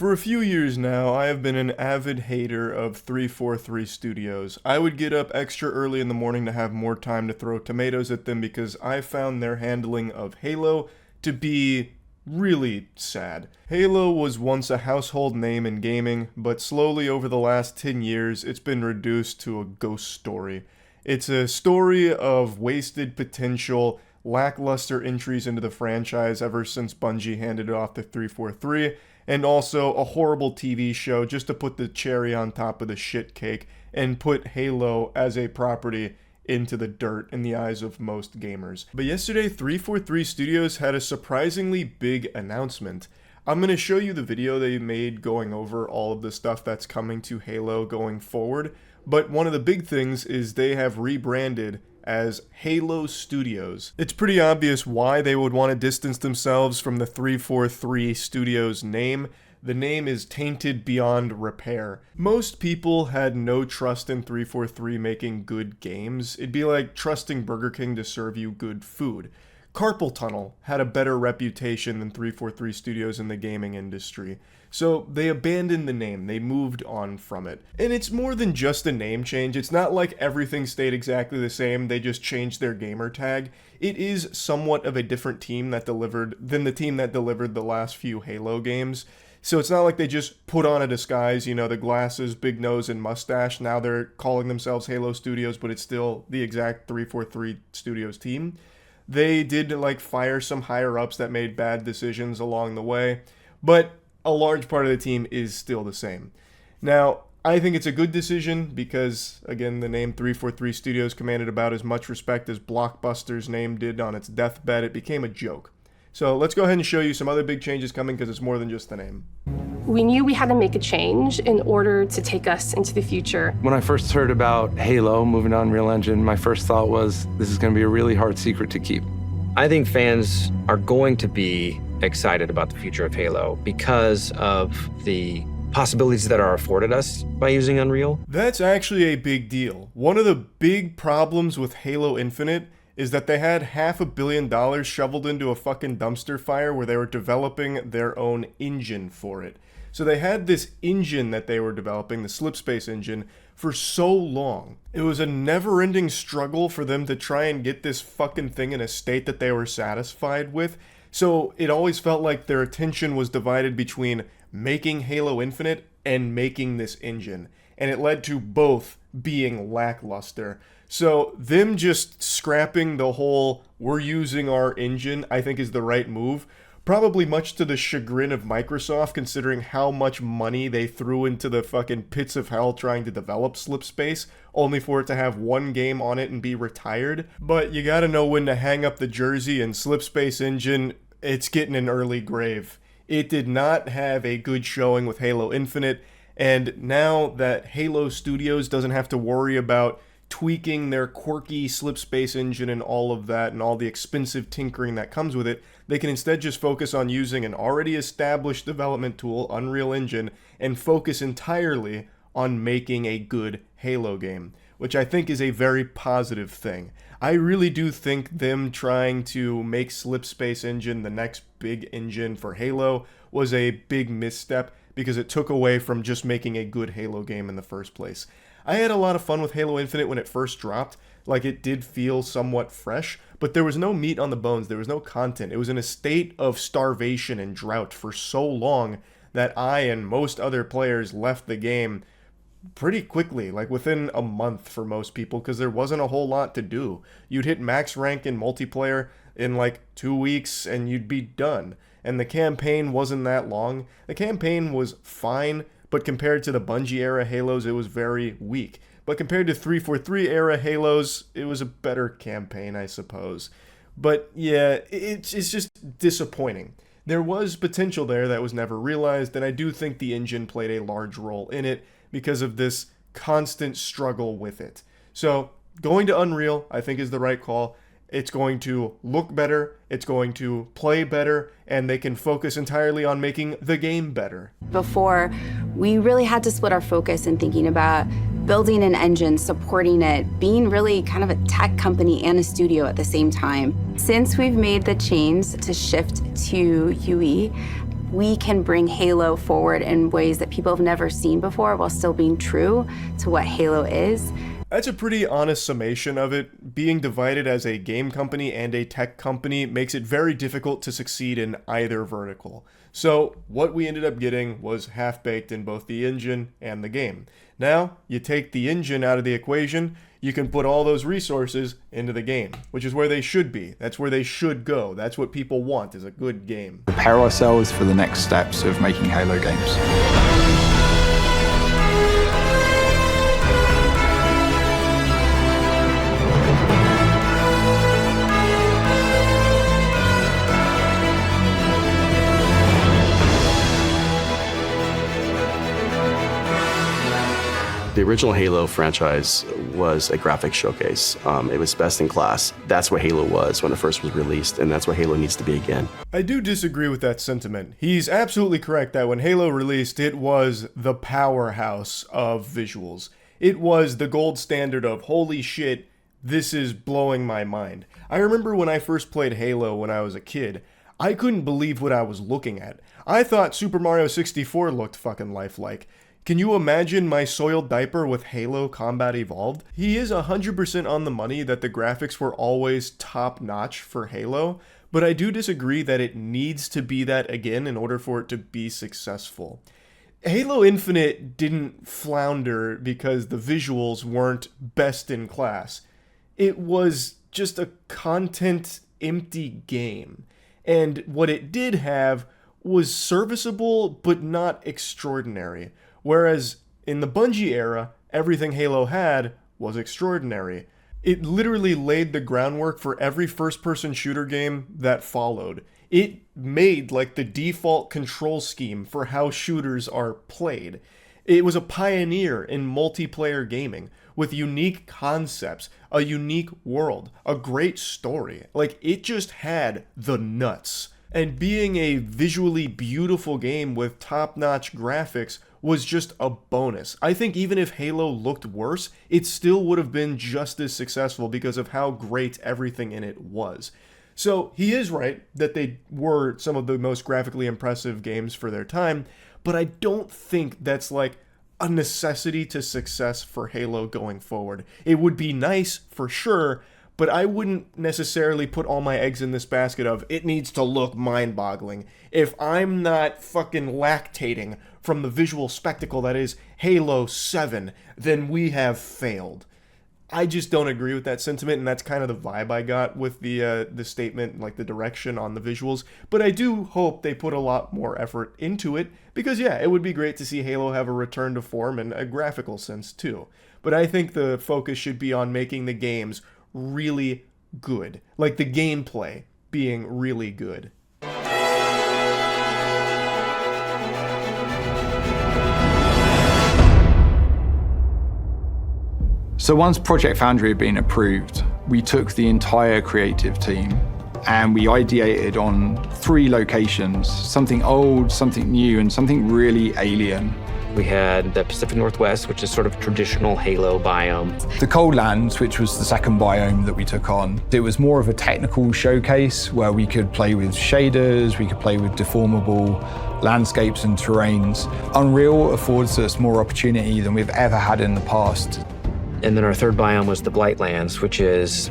For a few years now, I have been an avid hater of 343 Studios. I would get up extra early in the morning to have more time to throw tomatoes at them because I found their handling of Halo to be really sad. Halo was once a household name in gaming, but slowly over the last 10 years, it's been reduced to a ghost story. It's a story of wasted potential, lackluster entries into the franchise ever since Bungie handed it off to 343, and also a horrible TV show just to put the cherry on top of the shit cake and put Halo as a property into the dirt in the eyes of most gamers. But yesterday, 343 Studios had a surprisingly big announcement. I'm going to show you the video they made going over all of the stuff that's coming to Halo going forward, but one of the big things is they have rebranded as Halo Studios. It's pretty obvious why they would want to distance themselves from the 343 Studios name. The name is tainted beyond repair. Most people had no trust in 343 making good games. It'd be like trusting Burger King to serve you good food. Carpal Tunnel had a better reputation than 343 Studios in the gaming industry. So they abandoned the name, they moved on from it. And it's more than just a name change. It's not like everything stayed exactly the same, they just changed their gamer tag. It is somewhat of a different team that delivered than the team that delivered the last few Halo games. So it's not like they just put on a disguise, you know, the glasses, big nose, and mustache. Now they're calling themselves Halo Studios, but it's still the exact 343 Studios team. They did fire some higher ups that made bad decisions along the way, but a large part of the team is still the same. Now, I think it's a good decision because, again, the name 343 Studios commanded about as much respect as Blockbuster's name did on its deathbed. It became a joke. So let's go ahead and show you some other big changes coming because it's more than just the name. We knew we had to make a change in order to take us into the future. When I first heard about Halo moving on Unreal Engine, my first thought was, this is going to be a really hard secret to keep. I think fans are going to be excited about the future of Halo because of the possibilities that are afforded us by using Unreal. That's actually a big deal. One of the big problems with Halo Infinite is that they had $500 million shoveled into a fucking dumpster fire where they were developing their own engine for it. So they had this engine that they were developing, the Slipspace engine, for so long. It was a never-ending struggle for them to try and get this fucking thing in a state that they were satisfied with. So it always felt like their attention was divided between making Halo Infinite and making this engine. And it led to both being lackluster. So them just scrapping the whole, we're using our engine, I think is the right move. Probably much to the chagrin of Microsoft, considering how much money they threw into the fucking pits of hell trying to develop Slipspace, only for it to have one game on it and be retired. But you gotta know when to hang up the jersey, and Slipspace Engine, it's getting an early grave. It did not have a good showing with Halo Infinite, and now that Halo Studios doesn't have to worry about tweaking their quirky Slipspace engine and all of that and all the expensive tinkering that comes with it, they can instead just focus on using an already established development tool, Unreal Engine, and focus entirely on making a good Halo game, which I think is a very positive thing. I really do think them trying to make Slipspace Engine the next big engine for Halo was a big misstep because it took away from just making a good Halo game in the first place. I had a lot of fun with Halo Infinite when it first dropped. It did feel somewhat fresh, but there was no meat on the bones. There was no content. It was in a state of starvation and drought for so long that I and most other players left the game pretty quickly, within a month for most people, because there wasn't a whole lot to do. You'd hit max rank in multiplayer in 2 weeks and you'd be done. And the campaign wasn't that long. The campaign was fine, but compared to the Bungie era Halos, it was very weak. But compared to 343 era Halos, it was a better campaign, I suppose. But yeah, it's just disappointing. There was potential there that was never realized, and I do think the engine played a large role in it because of this constant struggle with it. So going to Unreal, I think, is the right call. It's going to look better, it's going to play better, and they can focus entirely on making the game better. Before, we really had to split our focus in thinking about building an engine, supporting it, being really kind of a tech company and a studio at the same time. Since we've made the change to shift to UE, we can bring Halo forward in ways that people have never seen before while still being true to what Halo is. That's a pretty honest summation of it. Being divided as a game company and a tech company makes it very difficult to succeed in either vertical. So what we ended up getting was half-baked in both the engine and the game. Now, you take the engine out of the equation, you can put all those resources into the game, which is where they should be. That's where they should go. That's what people want, is a good game. Prepare ourselves for the next steps of making Halo games. The original Halo franchise was a graphics showcase. It was best in class. That's what Halo was when it first was released, and that's what Halo needs to be again. I do disagree with that sentiment. He's absolutely correct that when Halo released, it was the powerhouse of visuals. It was the gold standard of, holy shit, this is blowing my mind. I remember when I first played Halo when I was a kid, I couldn't believe what I was looking at. I thought Super Mario 64 looked fucking lifelike. Can you imagine my soiled diaper with Halo Combat Evolved? He is 100% on the money that the graphics were always top-notch for Halo, but I do disagree that it needs to be that again in order for it to be successful. Halo Infinite didn't flounder because the visuals weren't best in class. It was just a content-empty game, and what it did have was serviceable but not extraordinary. Whereas in the Bungie era, everything Halo had was extraordinary. It literally laid the groundwork for every first-person shooter game that followed. It made like the default control scheme for how shooters are played. It was a pioneer in multiplayer gaming with unique concepts, a unique world, a great story. Like, it just had the nuts. And being a visually beautiful game with top-notch graphics was just a bonus. I think even if Halo looked worse, it still would have been just as successful because of how great everything in it was. So he is right that they were some of the most graphically impressive games for their time, but I don't think that's like a necessity to success for Halo going forward. It would be nice for sure, but I wouldn't necessarily put all my eggs in this basket of it needs to look mind-boggling. If I'm not fucking lactating from the visual spectacle that is Halo 7, then we have failed. I just don't agree with that sentiment, and that's kind of the vibe I got with the statement, like the direction on the visuals. But I do hope they put a lot more effort into it, because yeah, it would be great to see Halo have a return to form in a graphical sense too. But I think the focus should be on making the games really good, like the gameplay being really good. So once Project Foundry had been approved, we took the entire creative team and we ideated on 3 locations, something old, something new, and something really alien. We had the Pacific Northwest, which is sort of traditional Halo biome. The Cold Lands, which was the second biome that we took on, it was more of a technical showcase where we could play with shaders, we could play with deformable landscapes and terrains. Unreal affords us more opportunity than we've ever had in the past. And then our third biome was the Blightlands, which is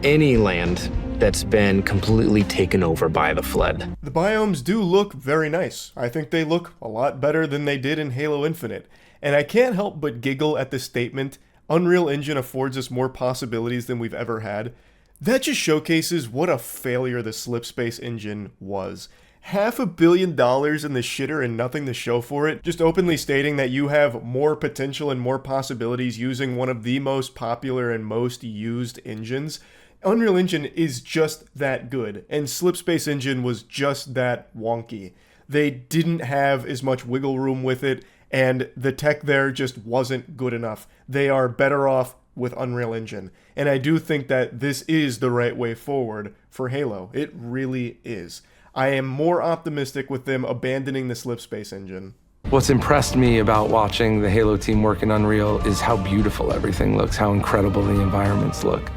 any land that's been completely taken over by the flood. The biomes do look very nice. I think they look a lot better than they did in Halo Infinite. And I can't help but giggle at the statement, Unreal Engine affords us more possibilities than we've ever had. That just showcases what a failure the Slipspace engine was. $500 million in the shitter and nothing to show for it, just openly stating that you have more potential and more possibilities using one of the most popular and most used engines. Unreal Engine is just that good, and Slipspace Engine was just that wonky. They didn't have as much wiggle room with it, and the tech there just wasn't good enough. They are better off with Unreal Engine, and I do think that this is the right way forward for Halo. It really is. I am more optimistic with them abandoning the Slipspace engine. What's impressed me about watching the Halo team work in Unreal is how beautiful everything looks, how incredible the environments look.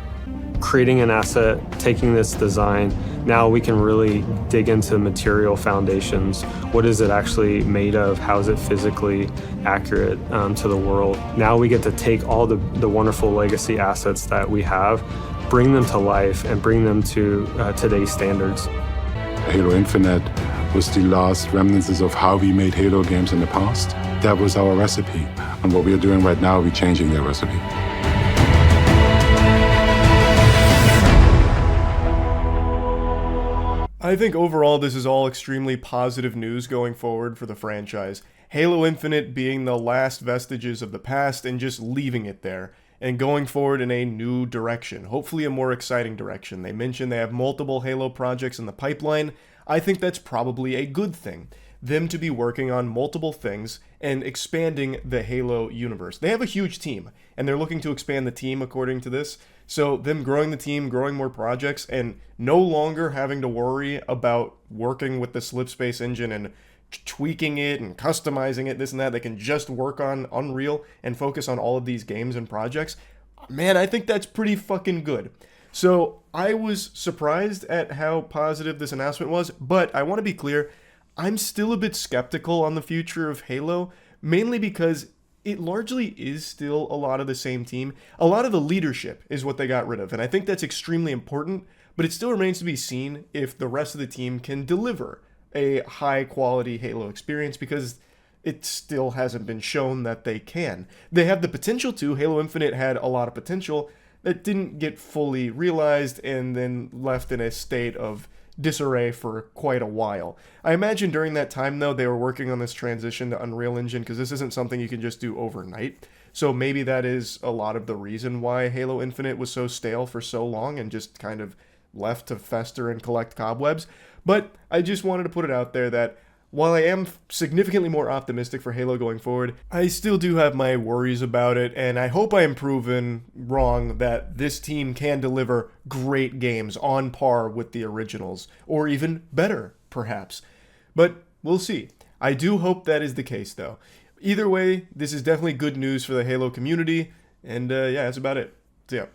creating an asset, taking this design, now we can really dig into material foundations. What is it actually made of? How is it physically accurate to the world? Now we get to take all the wonderful legacy assets that we have, bring them to life, and bring them to today's standards. Halo Infinite was the last remnants of how we made Halo games in the past. That was our recipe. And what we are doing right now, we're changing that recipe. I think overall this is all extremely positive news going forward for the franchise. Halo Infinite being the last vestiges of the past and just leaving it there, and going forward in a new direction, hopefully a more exciting direction. They mentioned they have multiple Halo projects in the pipeline. I think that's probably a good thing, them to be working on multiple things and expanding the Halo universe. They have a huge team, and they're looking to expand the team according to this. So them growing the team, growing more projects, and no longer having to worry about working with the Slipspace engine and tweaking it and customizing it, this and that. They can just work on Unreal and focus on all of these games and projects. Man, I think that's pretty fucking good. So I was surprised at how positive this announcement was, but I want to be clear, I'm still a bit skeptical on the future of Halo, mainly because it largely is still a lot of the same team. A lot of the leadership is what they got rid of, and I think that's extremely important, but it still remains to be seen if the rest of the team can deliver a high-quality Halo experience, because it still hasn't been shown that they can. They have the potential to. Halo Infinite had a lot of potential that didn't get fully realized and then left in a state of disarray for quite a while. I imagine during that time, though, they were working on this transition to Unreal Engine, because this isn't something you can just do overnight. So maybe that is a lot of the reason why Halo Infinite was so stale for so long and just kind of left to fester and collect cobwebs. But I just wanted to put it out there that while I am significantly more optimistic for Halo going forward, I still do have my worries about it, and I hope I am proven wrong that this team can deliver great games on par with the originals, or even better, perhaps. But we'll see. I do hope that is the case, though. Either way, this is definitely good news for the Halo community, and yeah, that's about it. So yeah.